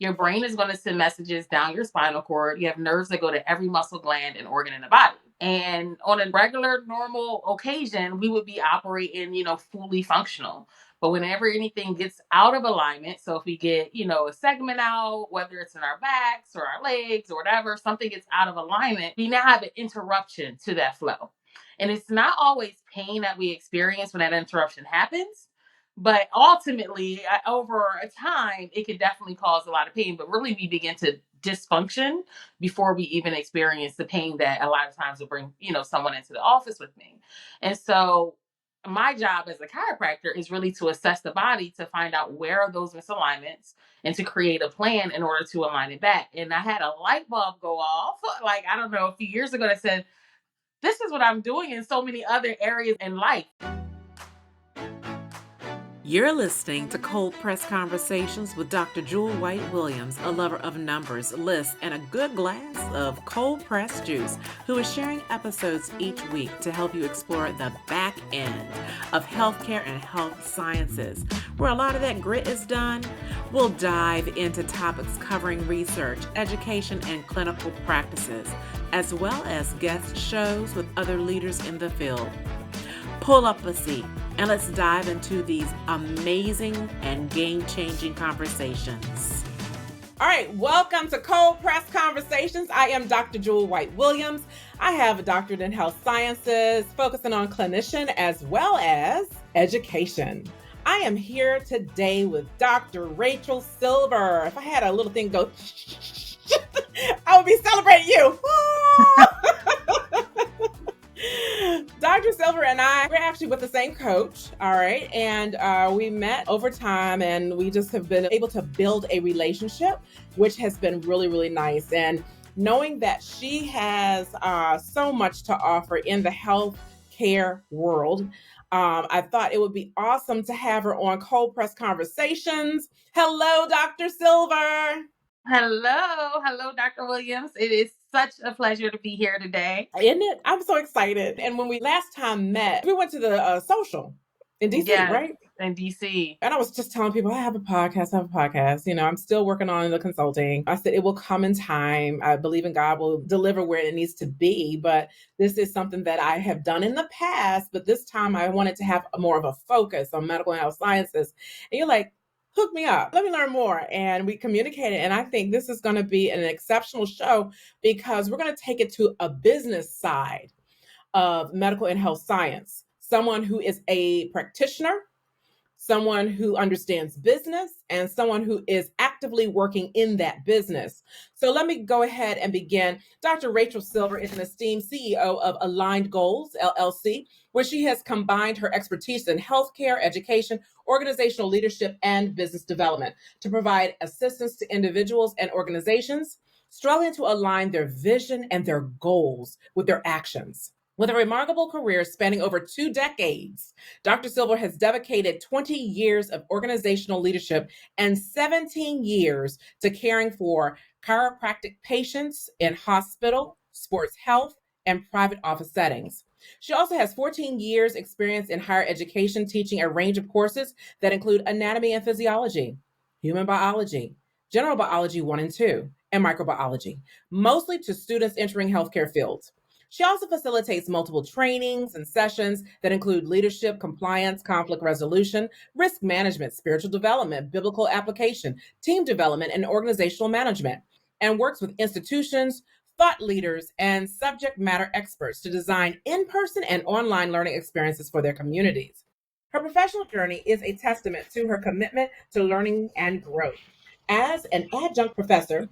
Your brain is going to send messages down your spinal cord. You have nerves that go to every muscle, gland, and organ in the body. And on a regular, normal occasion, we would be operating, fully functional. But whenever anything gets out of alignment, so if we get, a segment out, whether it's in our backs or our legs or whatever, something gets out of alignment, we now have an interruption to that flow. And it's not always pain that we experience when that interruption happens. But ultimately, over a time, it could definitely cause a lot of pain. But really, we begin to dysfunction before we even experience the pain that a lot of times will bring, someone into the office with me. And so my job as a chiropractor is really to assess the body to find out where are those misalignments and to create a plan in order to align it back. And I had a light bulb go off, like, I don't know, a few years ago that said, this is what I'm doing in so many other areas in life. You're listening to Cold Press Conversations with Dr. Jewel White Williams, a lover of numbers, lists, and a good glass of cold press juice, who is sharing episodes each week to help you explore the back end of healthcare and health sciences. Where a lot of that grit is done, we'll dive into topics covering research, education, and clinical practices, as well as guest shows with other leaders in the field. Pull up a seat and let's dive into these amazing and game-changing conversations. All right, welcome to Cold Press Conversations. I am Dr. Jewel White Williams. I have a doctorate in health sciences, focusing on clinician as well as education. I am here today with Dr. Rachel Silver. If I had a little thing go, I would be celebrating you. Dr. Silver and I, we're actually with the same coach, all right? And we met over time and we just have been able to build a relationship, which has been really, really nice. And knowing that she has so much to offer in the healthcare world, I thought it would be awesome to have her on Cold Press Conversations. Hello, Dr. Silver. Hello, Dr. Williams. It is such a pleasure to be here today. Isn't it? I'm so excited. And when we last time met, we went to the social in DC, Yes, right? in DC. And I was just telling people, I have a podcast. I'm still working on the consulting. I said, it will come in time. I believe in God will deliver where it needs to be. But this is something that I have done in the past. But this time I wanted to have more of a focus on medical and health sciences. And you're like, hook me up. Let me learn more. And we communicated. And I think this is going to be an exceptional show because we're going to take it to a business side of medical and health science. Someone who is a practitioner, someone who understands business, and someone who is actively working in that business. So let me go ahead and begin. Dr. Rachel Silver is an esteemed CEO of Aligned Goals, LLC, where she has combined her expertise in healthcare, education, organizational leadership, and business development to provide assistance to individuals and organizations struggling to align their vision and their goals with their actions. With a remarkable career spanning over 2 decades, Dr. Silver has dedicated 20 years of organizational leadership and 17 years to caring for chiropractic patients in hospital, sports health, and private office settings. She also has 14 years experience in higher education, teaching a range of courses that include anatomy and physiology, human biology, general biology 1 and 2, and microbiology, mostly to students entering healthcare fields. She also facilitates multiple trainings and sessions that include leadership, compliance, conflict resolution, risk management, spiritual development, biblical application, team development, and organizational management, and works with institutions, thought leaders, and subject matter experts to design in-person and online learning experiences for their communities. Her professional journey is a testament to her commitment to learning and growth. As an adjunct professor,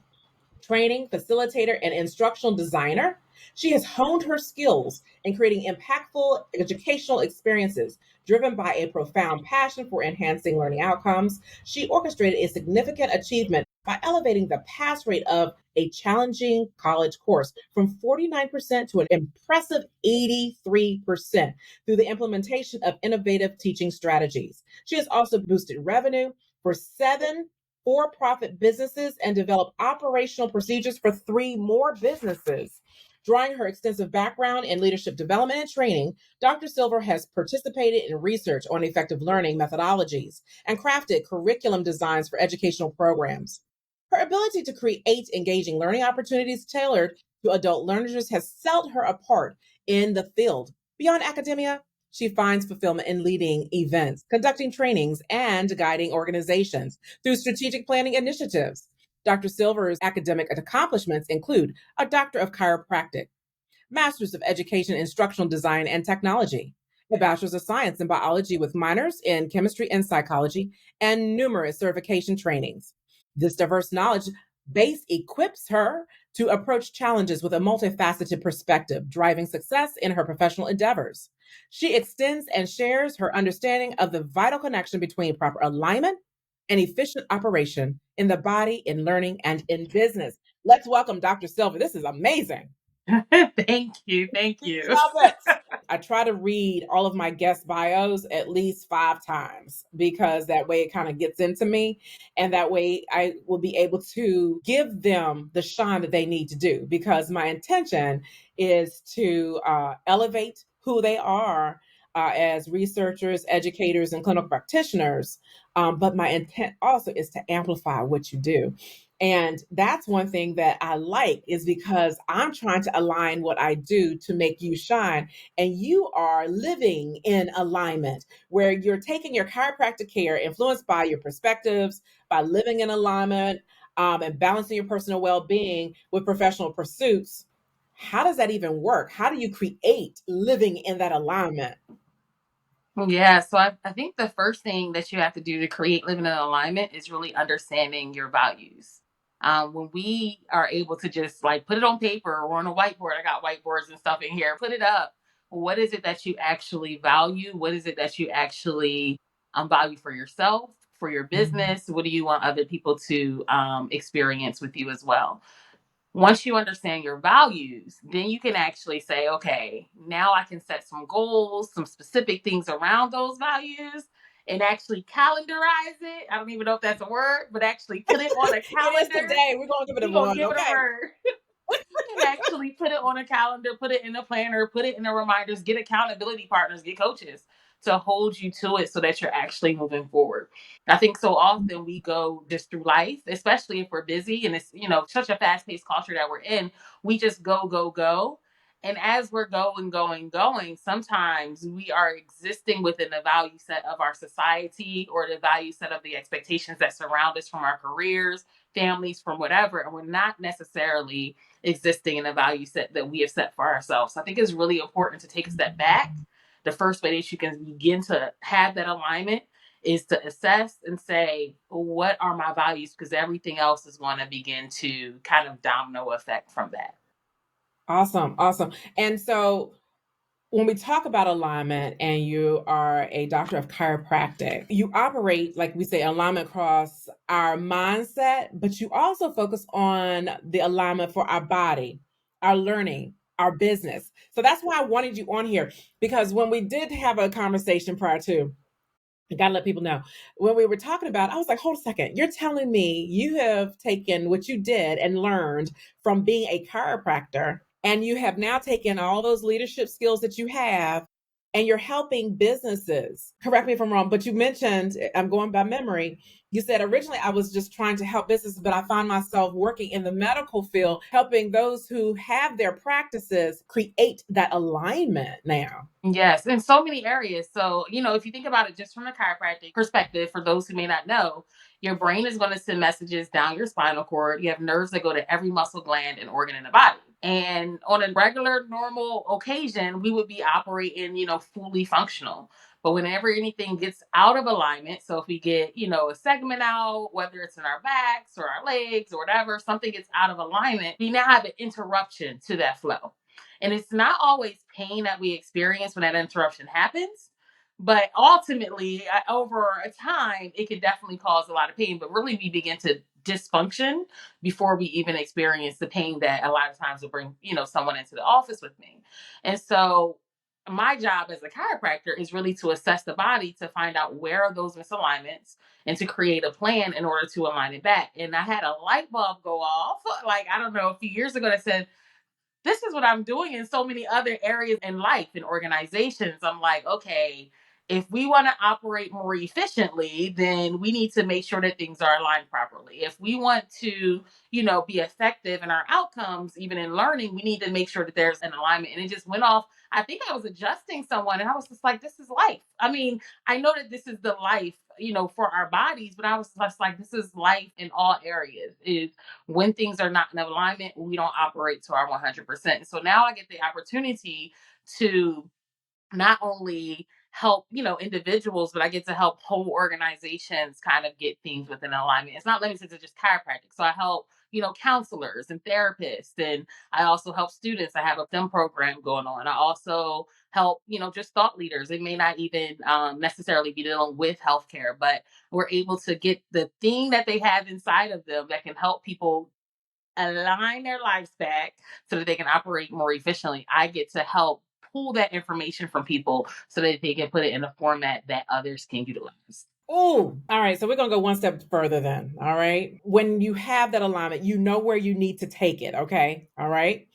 training, facilitator, and instructional designer, she has honed her skills in creating impactful educational experiences driven by a profound passion for enhancing learning outcomes. She orchestrated a significant achievement by elevating the pass rate of a challenging college course from 49% to an impressive 83% through the implementation of innovative teaching strategies. She has also boosted revenue for 7 for-profit businesses and developed operational procedures for 3 more businesses. Drawing her extensive background in leadership development and training, Dr. Silver has participated in research on effective learning methodologies and crafted curriculum designs for educational programs. Her ability to create engaging learning opportunities tailored to adult learners has set her apart in the field. Beyond academia, she finds fulfillment in leading events, conducting trainings, and guiding organizations through strategic planning initiatives. Dr. Silver's academic accomplishments include a Doctor of Chiropractic, Masters of Education, Instructional Design and Technology, a Bachelor's of Science in Biology with minors in Chemistry and Psychology, and numerous certification trainings. This diverse knowledge base equips her to approach challenges with a multifaceted perspective, driving success in her professional endeavors. She extends and shares her understanding of the vital connection between proper alignment and efficient operation in the body, in learning, and in business. Let's welcome Dr. Silver. This is amazing. Thank you. Thank you. Love it. I try to read all of my guest bios at least 5 times because that way it kind of gets into me. And that way I will be able to give them the shine that they need to do because my intention is to elevate who they are as researchers, educators, and clinical practitioners. But my intent also is to amplify what you do. And that's one thing that I like is because I'm trying to align what I do to make you shine. And you are living in alignment where you're taking your chiropractic care influenced by your perspectives, by living in alignment, and balancing your personal well being with professional pursuits. How does that even work? How do you create living in that alignment? Yeah, so I think the first thing that you have to do to create living in alignment is really understanding your values. When we are able to just like put it on paper or on a whiteboard, I got whiteboards and stuff in here, put it up. What is it that you actually value? What is it that you actually value for yourself, for your Mhm. business? What do you want other people to experience with you as well? Once you understand your values, then you can actually say, okay, now I can set some goals, some specific things around those values, and actually calendarize it. I don't even know if that's a word, but actually put it on a It is calendar. today. We're going to give it a We're going to one. give it a Okay. word and actually put it on a calendar, put it in a planner, put it in the reminders, get accountability partners, get coaches to hold you to it so that you're actually moving forward. I think so often we go just through life, especially if we're busy and it's, such a fast paced culture that we're in, we just go, go, go. And as we're going, sometimes we are existing within the value set of our society or the value set of the expectations that surround us from our careers, families, from whatever. And we're not necessarily existing in a value set that we have set for ourselves. So I think it's really important to take a step back. The first way that you can begin to have that alignment is to assess and say, what are my values? Because everything else is going to begin to kind of domino effect from that. Awesome. Awesome. And so when we talk about alignment and you are a doctor of chiropractic, you operate, like we say, alignment across our mindset, but you also focus on the alignment for our body, our learning, our business. So that's why I wanted you on here because when we did have a conversation prior to, I gotta let people know when we were talking about, I was like, hold a second, you're telling me you have taken what you did and learned from being a chiropractor, and you have now taken all those leadership skills that you have and you're helping businesses. Correct me if I'm wrong, but you mentioned, I'm going by memory, you said originally I was just trying to help businesses, but I find myself working in the medical field, helping those who have their practices create that alignment now. Yes, in so many areas. So, if you think about it just from a chiropractic perspective, for those who may not know, your brain is going to send messages down your spinal cord. You have nerves that go to every muscle gland and organ in the body. And on a regular, normal occasion, we would be operating, fully functional. But whenever anything gets out of alignment, so if we get, a segment out, whether it's in our backs or our legs or whatever, something gets out of alignment, we now have an interruption to that flow. And it's not always pain that we experience when that interruption happens. But ultimately, over a time, it can definitely cause a lot of pain. But really, we begin to dysfunction before we even experience the pain that a lot of times will bring, someone into the office with me. And so my job as a chiropractor is really to assess the body to find out where are those misalignments and to create a plan in order to align it back. And I had a light bulb go off, like, I don't know, a few years ago that said, this is what I'm doing in so many other areas in life and organizations. I'm like, okay, If we want to operate more efficiently, then we need to make sure that things are aligned properly. If we want to, be effective in our outcomes, even in learning, we need to make sure that there's an alignment. And it just went off. I think I was adjusting someone and I was just like, this is life. I mean, I know that this is the life, for our bodies, but I was just like, this is life in all areas. Is when things are not in alignment, we don't operate to our 100%. So now I get the opportunity to not only help individuals, but I get to help whole organizations kind of get things within alignment. It's not limited to just chiropractic. So I help counselors and therapists, and I also help students. I have a STEM program going on. I also help just thought leaders. They may not even necessarily be dealing with healthcare, but we're able to get the thing that they have inside of them that can help people align their lives back so that they can operate more efficiently. I get to help pull that information from people so that they can put it in a format that others can utilize. Oh, all right. So we're going to go one step further then. All right. When you have that alignment, you know where you need to take it. Okay. All right.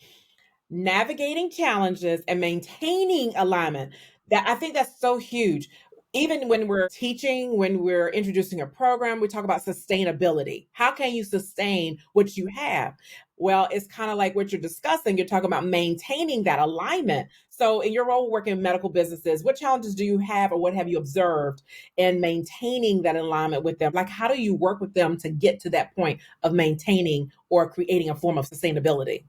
Navigating challenges and maintaining alignment. That I think that's so huge. Even when we're teaching, when we're introducing a program, we talk about sustainability. How can you sustain what you have? Well, it's kind of like what you're discussing. You're talking about maintaining that alignment. So, in your role working in medical businesses, what challenges do you have, or what have you observed in maintaining that alignment with them? Like, how do you work with them to get to that point of maintaining or creating a form of sustainability?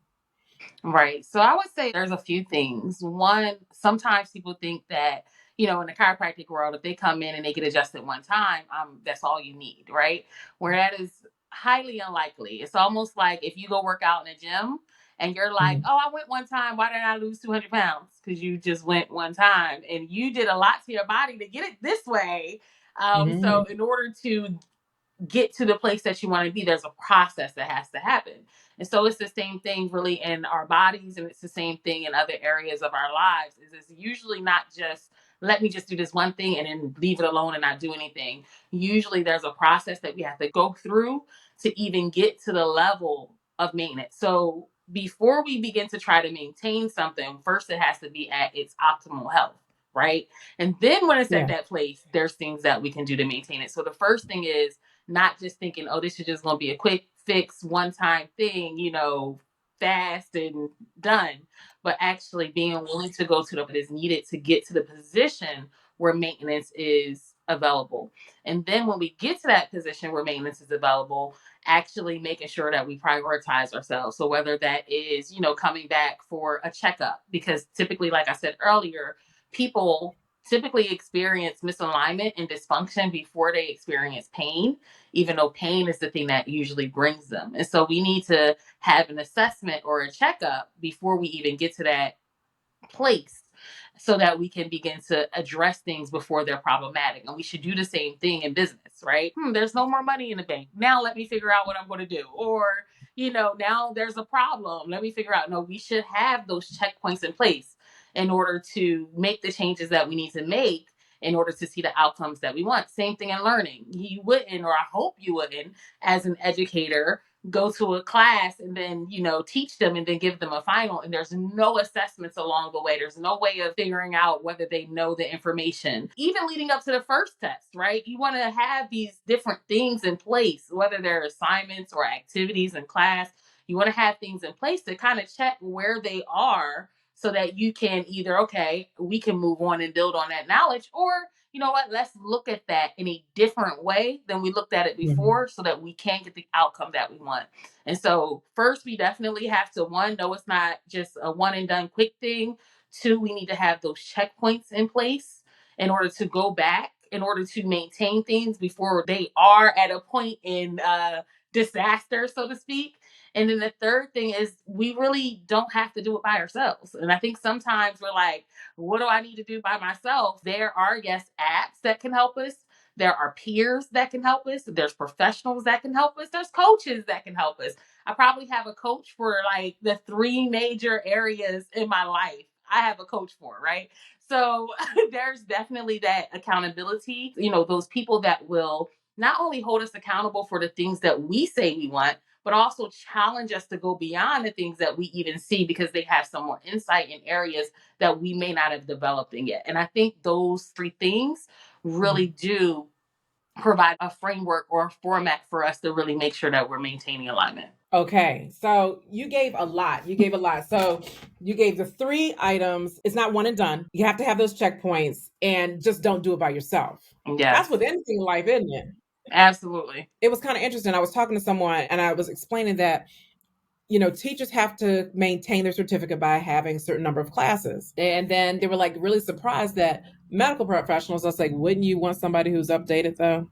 Right. So I would say there's a few things. One, sometimes people think that, in the chiropractic world, if they come in and they get adjusted one time, that's all you need, right? Where that is highly unlikely. It's almost like if you go work out in a gym and you're like, Mhm. oh, I went one time. Why didn't I lose 200 pounds? Because you just went one time and you did a lot to your body to get it this way. So Mhm. in order to get to the place that you want to be, there's a process that has to happen. And so it's the same thing really in our bodies, and it's the same thing in other areas of our lives. Is it's usually not just let me just do this one thing and then leave it alone and not do anything. Usually there's a process that we have to go through to even get to the level of maintenance. So before we begin to try to maintain something, first it has to be at its optimal health, right? And then when it's at Yeah. that place, there's things that we can do to maintain it. So the first thing is not just thinking, oh, this is just going to be a quick fix, one time thing, fast and done, but actually being willing to go to what is needed to get to the position where maintenance is available. And then when we get to that position where maintenance is available, actually making sure that we prioritize ourselves. So whether that is, coming back for a checkup, because typically, like I said earlier, people typically experience misalignment and dysfunction before they experience pain, even though pain is the thing that usually brings them. And so we need to have an assessment or a checkup before we even get to that place so that we can begin to address things before they're problematic. And we should do the same thing in business, right? There's no more money in the bank. Now let me figure out what I'm going to do. Or, now there's a problem. Let me figure out. No, we should have those checkpoints in place in order to make the changes that we need to make in order to see the outcomes that we want. Same thing in learning. You wouldn't, or I hope you wouldn't, as an educator, go to a class and then teach them and then give them a final, and there's no assessments along the way. There's no way of figuring out whether they know the information even leading up to the first test, right? You want to have these different things in place, whether they're assignments or activities in class. You want to have things in place to kind of check where they are so that you can either, okay, we can move on and build on that knowledge, or you know what, let's look at that in a different way than we looked at it Mhm. before so that we can get the outcome that we want. And so, first, we definitely have to, one, know it's not just a one and done quick thing. Two, we need to have those checkpoints in place in order to go back, in order to maintain things before they are at a point in disaster, so to speak. And then the third thing is we really don't have to do it by ourselves. And I think sometimes we're like, what do I need to do by myself? There are, yes, apps that can help us. There are peers that can help us. There's professionals that can help us. There's coaches that can help us. I probably have a coach for like the three major areas in my life. I have a coach for, right? So there's definitely that accountability, those people that will not only hold us accountable for the things that we say we want, but also challenge us to go beyond the things that we even see because they have some more insight in areas that we may not have developed in yet. And I think those three things really do provide a framework or a format for us to really make sure that we're maintaining alignment. Okay, so you gave a lot. You gave a lot. So you gave the 3 items. It's not one and done. You have to have those checkpoints and just don't do it by yourself. That's Yes, with anything in life, isn't it? absolutely. It was kind of interesting. I was talking to someone and I was explaining that, teachers have to maintain their certificate by having a certain number of classes. And then they were like really surprised that medical professionals, I was like, wouldn't you want somebody who's updated though?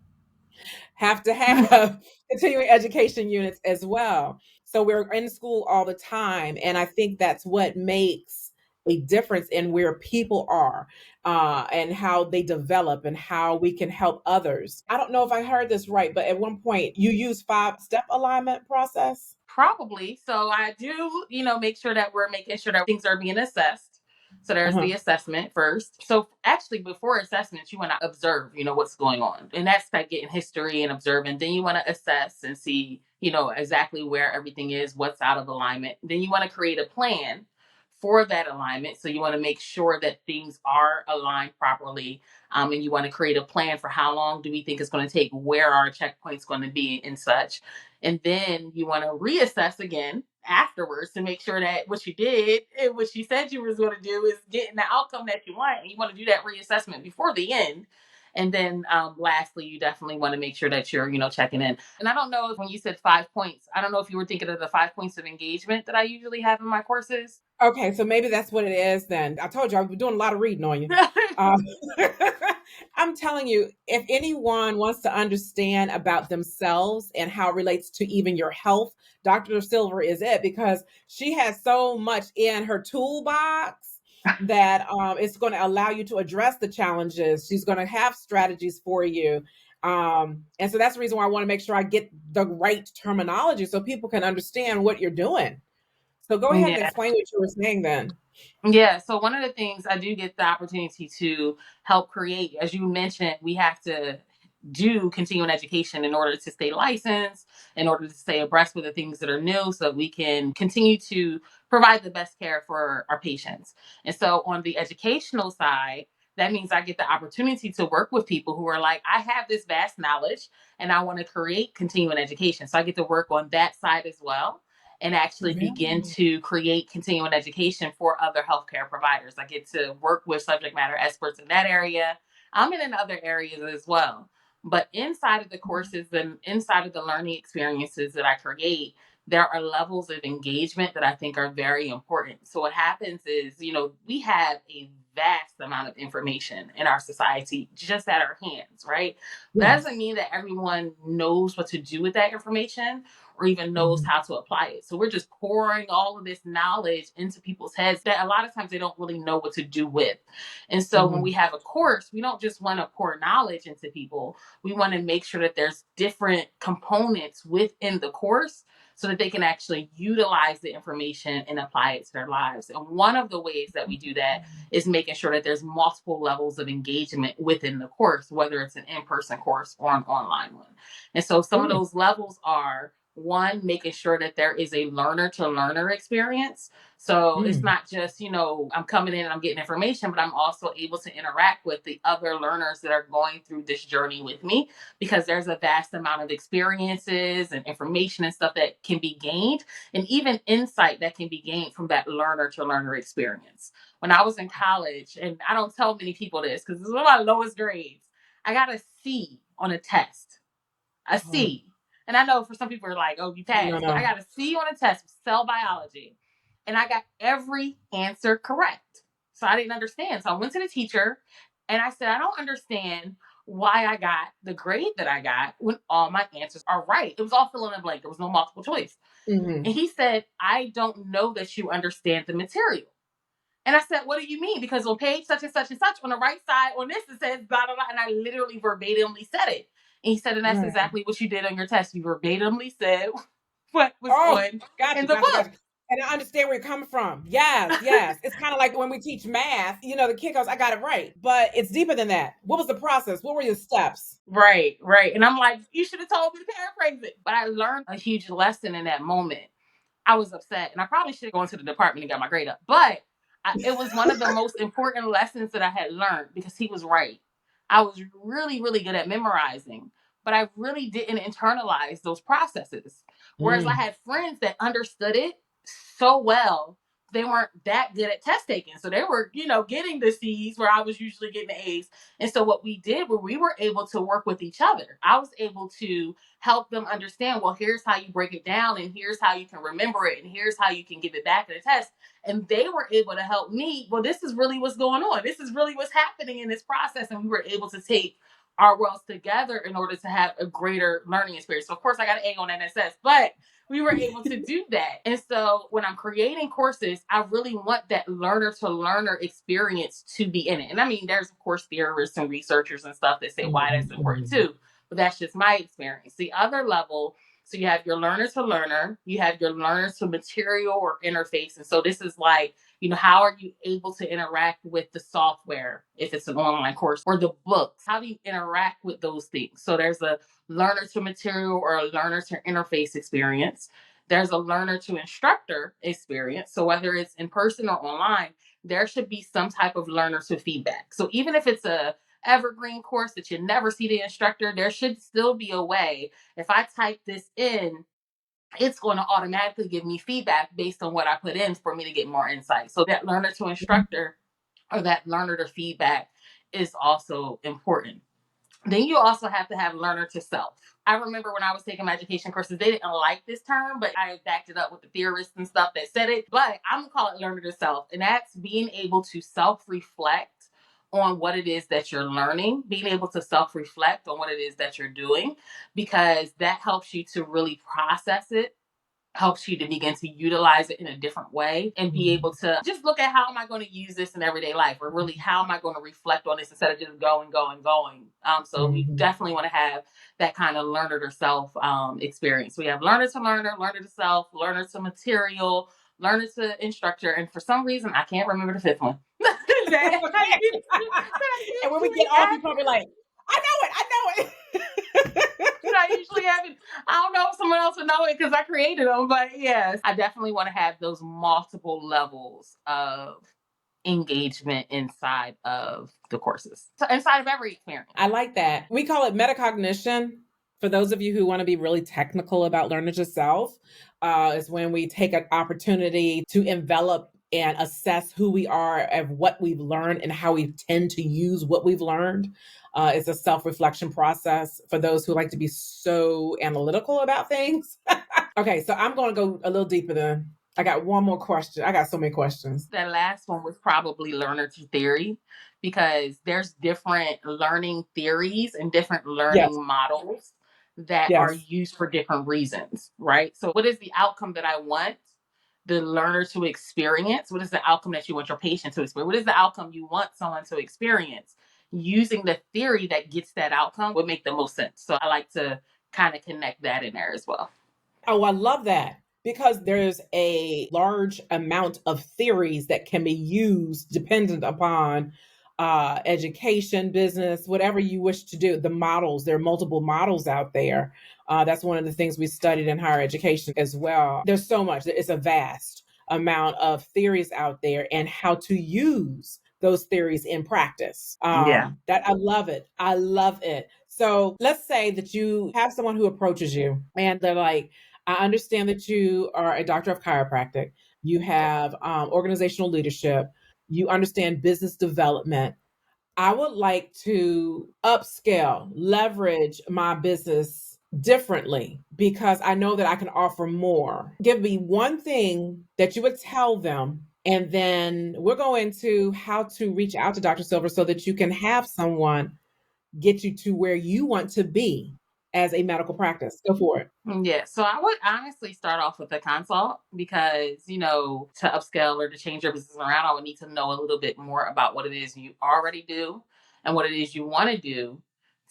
Have to have continuing education units as well. So we're in school all the time. And I think that's what makes a difference in where people are and how they develop and how we can help others. I don't know if I heard this right, but at one point you use 5-step alignment process. Probably. So I do, make sure that we're making sure that things are being assessed. So there's Uh-huh. the assessment first. So actually, before assessments, you want to observe, what's going on. And that's like getting history and observing. Then you want to assess and see, exactly where everything is, what's out of alignment. Then you want to create a plan for that alignment. So you want to make sure that things are aligned properly. And you want to create a plan for how long do we think it's going to take, where are checkpoints going to be, and such. And then you want to reassess again afterwards to make sure that what you did and what you said you was going to do is getting the outcome that you want. And you want to do that reassessment before the end. And then lastly, you definitely want to make sure that you're, checking in. And I don't know if when you said 5 points, I don't know if you were thinking of the 5 points of engagement that I usually have in my courses. Okay, so maybe that's what it is then. I told you I've been doing a lot of reading on you. Um, I'm telling you, if anyone wants to understand about themselves and how it relates to even your health, Dr. Silver is it because she has so much in her toolbox that it's going to allow you to address the challenges. She's going to have strategies for you. And so that's the reason why I want to make sure I get the right terminology so people can understand what you're doing. So go ahead and Yeah. explain what you were saying then. Yeah, so one of the things I do get the opportunity to help create, as you mentioned, we have to do continuing education in order to stay licensed, in order to stay abreast with the things that are new, so that we can continue to provide the best care for our patients. And so on the educational side, that means I get the opportunity to work with people who are like, I have this vast knowledge and I want to create continuing education. So I get to work on that side as well and actually begin Really? to create continuing education for other healthcare providers. I get to work with subject matter experts in that area. I'm in other areas as well. But inside of the courses and inside of the learning experiences that I create, there are levels of engagement that I think are very important. So what happens is, we have a vast amount of information in our society just at our hands, right? That doesn't Yes. mean that everyone knows what to do with that information or even knows Mhm. how to apply it. So we're just pouring all of this knowledge into people's heads that a lot of times they don't really know what to do with. And so when we Mhm. have a course, we don't just want to pour knowledge into people. We want to make sure that there's different components within the course so that they can actually utilize the information and apply it to their lives. And one of the ways that we do that is making sure that there's multiple levels of engagement within the course, whether it's an in-person course or an online one. And so some of Mm. those levels are one, making sure that there is a learner to learner experience. So it's Mm. not just, I'm coming in and I'm getting information, but I'm also able to interact with the other learners that are going through this journey with me because there's a vast amount of experiences and information and stuff that can be gained and even insight that can be gained from that learner to learner experience. When I was in college, and I don't tell many people this because this is one of my lowest grades, I got a C on a test. A Oh, C. And I know for some people are like, oh, you no, passed. But I no. got a C on a test of cell biology. And I got every answer correct. So I didn't understand. So I went to the teacher and I said, I don't understand why I got the grade that I got when all my answers are right. It was all fill in the blank. There was no multiple choice. And Mhm. he said, I don't know that you understand the material. And I said, what do you mean? Because on page such and such and such, on the right side, on this, it says blah, blah, blah. And I literally verbatimly said it. And he said, and that's Right. exactly what you did on your test. You verbatimly said what was Oh, on gotcha, in the gotcha, book. gotcha. And I understand where you're coming from. Yes, yes. It's kind of like when we teach math, the kid goes, I got it right. But it's deeper than that. What was the process? What were your steps? Right, right. And I'm like, you should have told me to paraphrase it. But I learned a huge lesson in that moment. I was upset, and I probably should have gone to the department and got my grade up. But it was one of the most important lessons that I had learned because he was right. I was really, really good at memorizing, but I really didn't internalize those processes. Whereas I Mm. had friends that understood it so well, they weren't that good at test taking. So they were, getting the C's where I was usually getting the A's. And so what we did was we were able to work with each other. I was able to help them understand, well, here's how you break it down, and here's how you can remember it, and here's how you can give it back in the test. And they were able to help me. Well, this is really what's going on. This is really what's happening in this process. And we were able to take our worlds together in order to have a greater learning experience. So, of course, I got an A on NSS, but we were able to do that. And so when I'm creating courses, I really want that learner to learner experience to be in it. And I mean, there's, of course, theorists and researchers and stuff that say why that's important Mhm. too. But that's just my experience. The other level, so you have your learner to learner, you have your learner to material or interface. And so this is like, how are you able to interact with the software if it's an online course, or the books? How do you interact with those things? So there's a learner to material or a learner to interface experience. There's a learner to instructor experience. So whether it's in person or online, there should be some type of learner to feedback. So even if it's a evergreen course that you never see the instructor, there should still be a way. If I type this in, it's going to automatically give me feedback based on what I put in for me to get more insight. So that learner to instructor or that learner to feedback is also important. Then you also have to have learner to self. I remember when I was taking my education courses, they didn't like this term, but I backed it up with the theorists and stuff that said it. But I'm going to call it learner to self. And that's being able to self reflect on what it is that you're learning, being able to self reflect on what it is that you're doing, because that helps you to really process it, helps you to begin to utilize it in a different way and be able to just look at how am I going to use this in everyday life, or really how am I going to reflect on this instead of just going. So we Mhm. definitely want to have that kind of learner to self experience. We have learner to learner, learner to self, learner to material, learner to instructor, and for some reason I can't remember the fifth one. that I And when we usually get off, add. you probably like, I know it, I know it. I usually have it. I don't know if someone else would know it because I created them, but yes, I definitely want to have those multiple levels of engagement inside of the courses, so inside of every experience. I like that. We call it metacognition. For those of you who want to be really technical about learning to self, is when we take an opportunity to envelop and assess who we are and what we've learned and how we tend to use what we've learned. It's a self reflection process for those who like to be so analytical about things. Okay, so I'm going to go a little deeper then. I got one more question. I got so many questions. That last one was probably learner to theory, because there's different learning theories and different Yes, learning models that are yes. used for different reasons, right? So, what is the outcome that I want the learner to experience? What is the outcome that you want your patient to experience? What is the outcome you want someone to experience? Using the theory that gets that outcome would make the most sense. So, I like to kind of connect that in there as well. Oh, I love that because there's a large amount of theories that can be used dependent upon education, business, whatever you wish to do. The models, there are multiple models out there. That's one of the things we studied in higher education as well. There's so much, it's a vast amount of theories out there and how to use those theories in practice. Yeah. That I love it. I love it. So let's say that you have someone who approaches you and they're like, I understand that you are a doctor of chiropractic. You have organizational leadership. You understand business development. I would like to upscale, leverage my business differently because I know that I can offer more. Give me one thing that you would tell them, and then we're going to how to reach out to Dr. Silver so that you can have someone get you to where you want to be as a medical practice. Go for it. Yeah, so I would honestly start off with a consult because, to upscale or to change your business around, I would need to know a little bit more about what it is you already do and what it is you want to do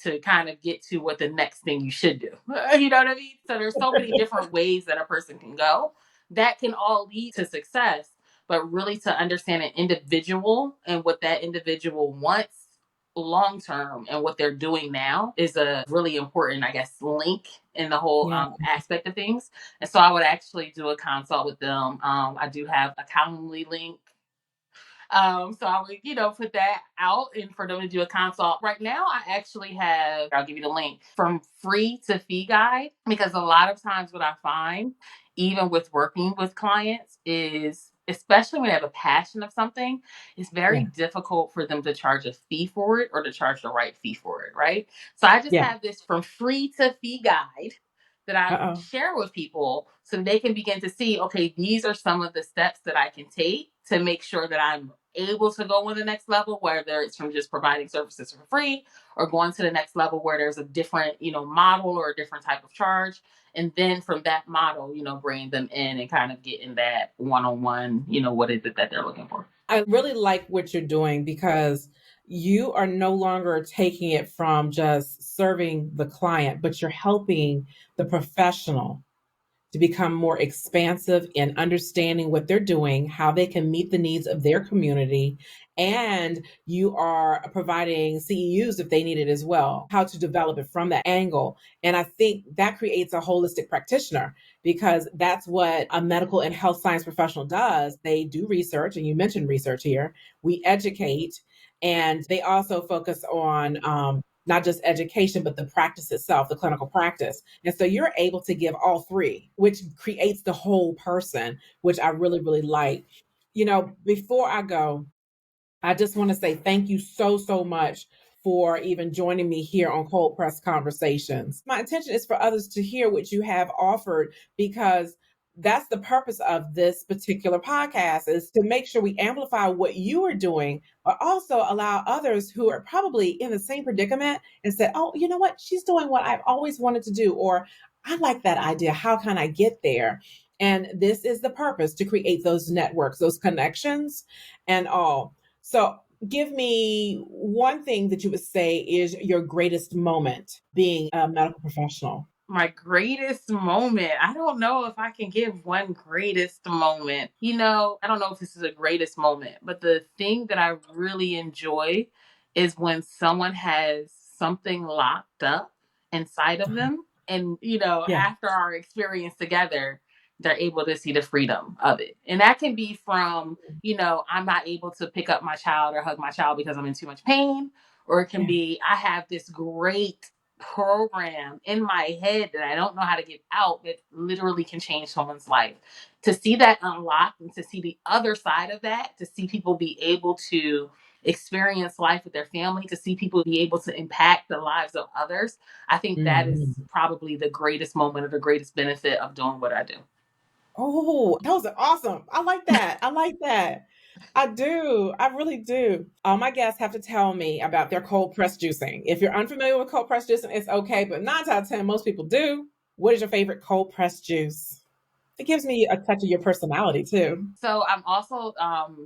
to kind of get to what the next thing you should do. You know what I mean? So there's so many different ways that a person can go that can all lead to success. But really to understand an individual and what that individual wants long term and what they're doing now is a really important, I guess, link in the whole Yeah. aspect of things. And so I would actually do a consult with them. I do have a Calendly link, so I would, put that out and for them to do a consult. Right now, I actually have, I'll give you the link, from free to fee guide, because a lot of times what I find, even with working with clients, is especially when they have a passion of something, it's very Yeah. difficult for them to charge a fee for it or to charge the right fee for it, right? So I just Yeah. have this from free to fee guide that I Uh-oh. share with people so they can begin to see, okay, these are some of the steps that I can take to make sure that I'm able to go on the next level, whether it's from just providing services for free or going to the next level where there's a different, model or a different type of charge. And then from that model, bringing them in and kind of getting that one-on-one, what is it that they're looking for. I really like what you're doing because you are no longer taking it from just serving the client, but you're helping the professional to become more expansive in understanding what they're doing, how they can meet the needs of their community. And you are providing CEUs if they need it as well, how to develop it from that angle. And I think that creates a holistic practitioner because that's what a medical and health science professional does. They do research, and you mentioned research here. We educate, and they also focus on not just education, but the practice itself, the clinical practice. And so you're able to give all three, which creates the whole person, which I really, really like. Before I go, I just want to say thank you so, so much for even joining me here on Cold Press Conversations. My intention is for others to hear what you have offered because that's the purpose of this particular podcast is to make sure we amplify what you are doing, but also allow others who are probably in the same predicament and say, oh, you know what? She's doing what I've always wanted to do, or I like that idea. How can I get there? And this is the purpose to create those networks, those connections, and all. So, give me one thing that you would say is your greatest moment being a medical professional. My greatest moment. I don't know if I can give one greatest moment. I don't know if this is a greatest moment, but the thing that I really enjoy is when someone has something locked up inside of them. And, Yeah. after our experience together, they're able to see the freedom of it. And that can be from, I'm not able to pick up my child or hug my child because I'm in too much pain. Or it can Yeah. be, I have this great program in my head that I don't know how to get out that literally can change someone's life. To see that unlocked and to see the other side of that, to see people be able to experience life with their family, to see people be able to impact the lives of others, I think that is Mhm. probably the greatest moment or the greatest benefit of doing what I do. Oh, those are awesome. I like that. I like that. I do. I really do. All my guests have to tell me about their cold press juicing. If you're unfamiliar with cold press juicing, it's okay, but 9 out of 10, most people do. What is your favorite cold press juice? It gives me a touch of your personality too. So I'm also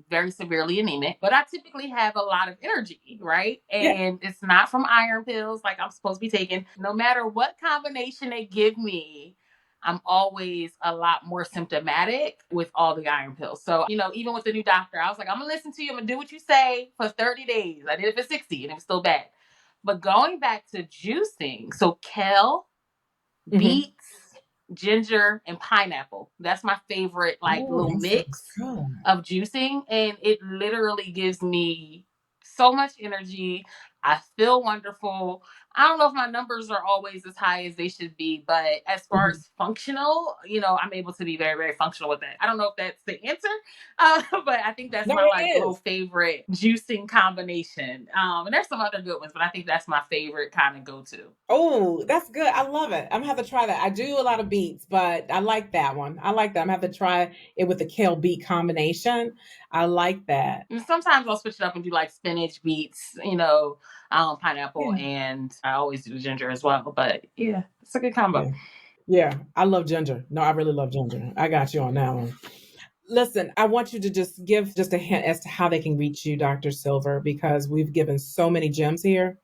very severely anemic, but I typically have a lot of energy, right? Yeah. And it's not from iron pills like I'm supposed to be taking. No matter what combination they give me, I'm always a lot more symptomatic with all the iron pills. So, even with the new doctor, I was like, I'm gonna listen to you. I'm gonna do what you say for 30 days. I did it for 60 and it was still bad. But going back to juicing, so kale, Hmm. beets, ginger, and pineapple. That's my favorite, like, Oh, little that sounds mix good. of juicing. And it literally gives me so much energy. I feel wonderful. I don't know if my numbers are always as high as they should be, but as far Mhm. as functional, I'm able to be very, very functional with that. I don't know if that's the answer, but I think that's No, my it like little is. favorite juicing combination. And there's some other good ones, but I think that's my favorite kind of go to. Oh, that's good. I love it. I'm gonna have to try that. I do a lot of beets, but I like that one. I like that. I'm gonna have to try it with the kale beet combination. I like that. And sometimes I'll switch it up and do like spinach, beets, pineapple, Yeah. and I always do ginger as well. But yeah, it's a good combo. Yeah. Yeah. I love ginger. No, I really love ginger. I got you on that one. Listen, I want you to just give just a hint as to how they can reach you, Dr. Silver, because we've given so many gems here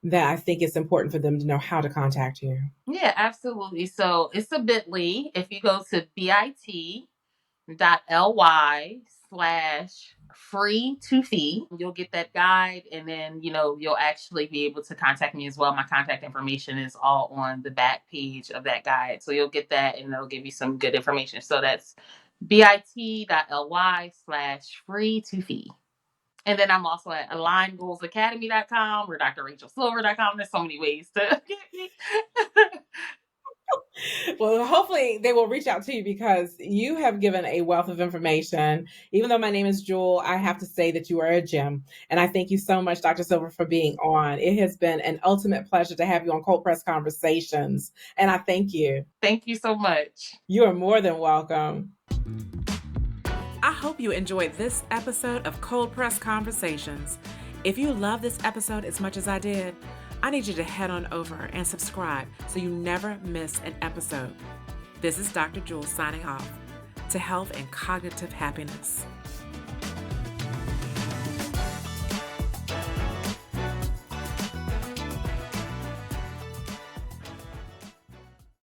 that I think it's important for them to know how to contact you. Yeah, absolutely. So it's a bit.ly. If you go to ly/free2fee. You'll get that guide, and then you'll actually be able to contact me as well. My contact information is all on the back page of that guide, so you'll get that, and it'll give you some good information. So that's bit.ly/free2fee. And then I'm also at aligngoalsacademy.com or drrachelsilver.com. There's so many ways to get me. Well, hopefully they will reach out to you because you have given a wealth of information. Even though my name is Jewel, I have to say that you are a gem. And I thank you so much, Dr. Silver, for being on. It has been an ultimate pleasure to have you on Cold Press Conversations. And I thank you. Thank you so much. You are more than welcome. I hope you enjoyed this episode of Cold Press Conversations. If you love this episode as much as I did, I need you to head on over and subscribe so you never miss an episode. This is Dr. Jewel signing off to health and cognitive happiness.